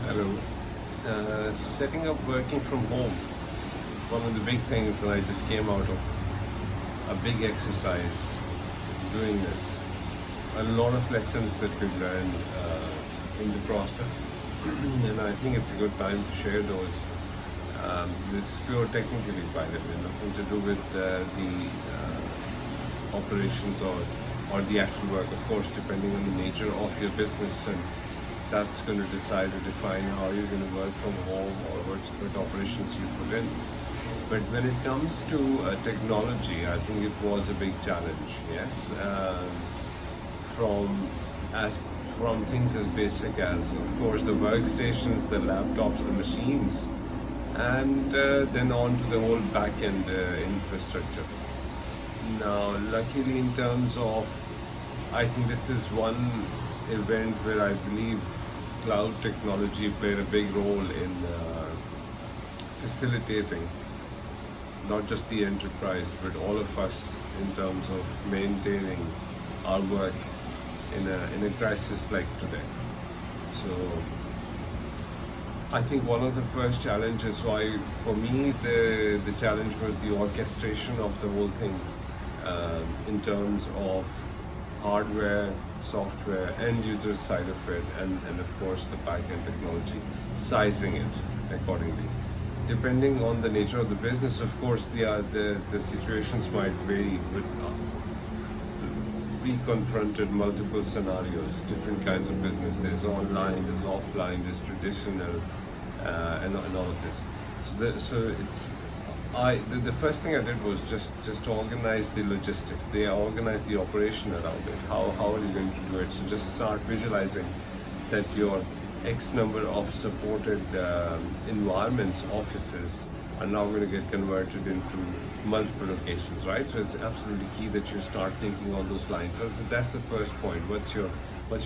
Hello. Setting up working from home. One of the big things that I just came out of a big exercise doing this. A lot of lessons that we've learned in the process, and I think it's a good time to share those. This is pure technically, by the way, nothing to do with the operations or the actual work. Of course, depending on the nature of your business, and that's going to decide or define how you're going to work from home or what operations you put in. But when it comes to technology, I think it was a big challenge. Yes, from things as basic as, of course, the workstations, the laptops, the machines, and then on to the whole back-end infrastructure. Now, luckily, in terms of, I think this is one event where I believe cloud technology played a big role in facilitating not just the enterprise but all of us in terms of maintaining our work in a crisis like today. So I think one of the first challenges, for me, the challenge was the orchestration of the whole thing in terms of hardware, software, end user side of it, and of course the back-end technology, sizing it accordingly. Depending on the nature of the business, of course, the situations might vary. We confronted multiple scenarios, different kinds of business. There's online, there's offline, there's traditional, and all of this. The first thing I did was just organize the logistics. They organize the operation around it. How are you going to do it? So just start visualizing that your X number of supported environments, offices, are now going to get converted into multiple locations, right? So it's absolutely key that you start thinking on those lines. That's the first point. What's your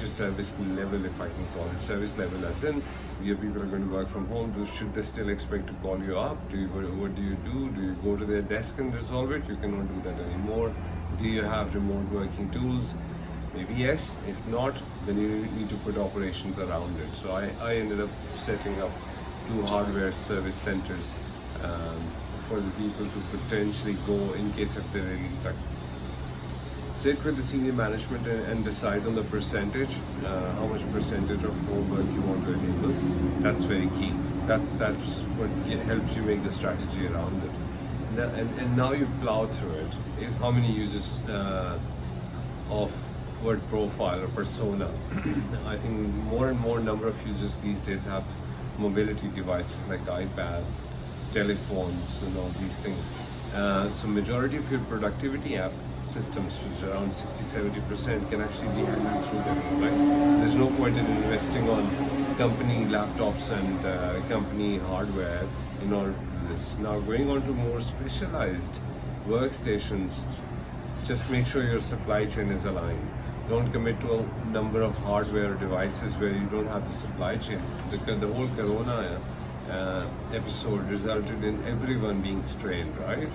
service level, if I can call it service level, as in your people are going to work from home. Should they still expect to call you up? What do you do? Do you go to their desk and resolve it? You cannot do that anymore. Do you have remote working tools? Maybe yes. If not, then you need to put operations around it. So I ended up setting up 2 hardware service centers for the people to potentially go in case if they're really stuck. Sit with the senior management and decide on the percentage, how much percentage of homework you want to enable. That's very key. That's what helps you make the strategy around it. And now you plow through it. How many users of what profile or persona? I think more and more number of users these days have mobility devices like iPads, telephones, and all these things. So majority of your productivity app systems, which are around 60-70%, can actually be handled through them, right? So there's no point in investing on company laptops and company hardware in order to do this. Now, going on to more specialized workstations, just make sure your supply chain is aligned. Don't commit to a number of hardware devices where you don't have the supply chain. The whole Corona episode resulted in everyone being strained, right?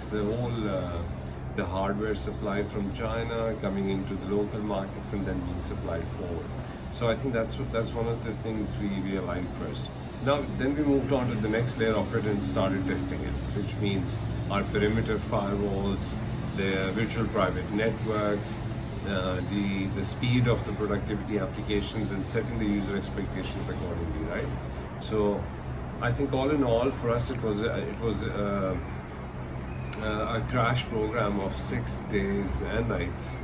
The hardware supply from China coming into the local markets and then being supplied forward. So I think that's one of the things we aligned first. Now then we moved on to the next layer of it and started testing it, which means our perimeter firewalls, the virtual private networks, the speed of the productivity applications, and setting the user expectations accordingly, right? So I think all in all, for us, it was a crash program of 6 days and nights,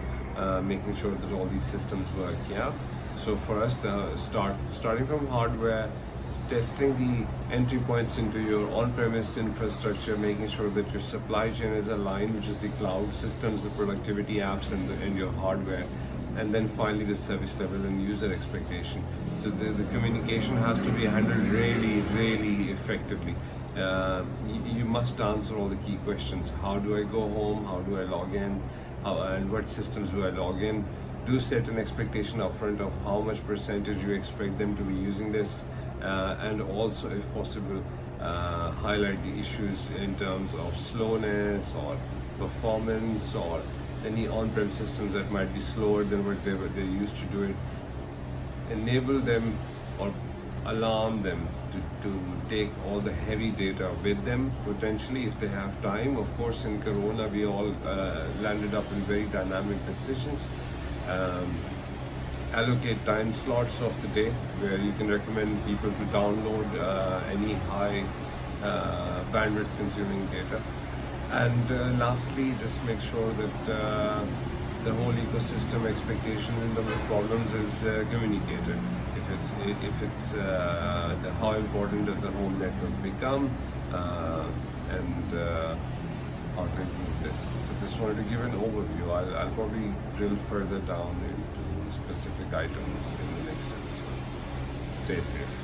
making sure that all these systems work. Yeah. So for us, starting from hardware, testing the entry points into your on-premise infrastructure, making sure that your supply chain is aligned, which is the cloud systems, the productivity apps, and your hardware, and then finally the service level and user expectation. So the communication has to be handled really, really effectively. You must answer all the key questions. How do I go home? How do I log in? And what systems do I log in? Do set an expectation upfront of how much percentage you expect them to be using this, and also, if possible, highlight the issues in terms of slowness or performance or any on-prem systems that might be slower than what they're used to do it. Enable them or alarm them to take all the heavy data with them potentially if they have time. Of course, in Corona, we all landed up in very dynamic decisions. Allocate time slots of the day where you can recommend people to download any high bandwidth consuming data. And lastly, just make sure that the whole ecosystem expectation and the problems is communicated. If it's how important does the whole network become, and how to improve this. So just wanted to give an overview. I'll probably drill further down into specific items in the next episode. Stay safe.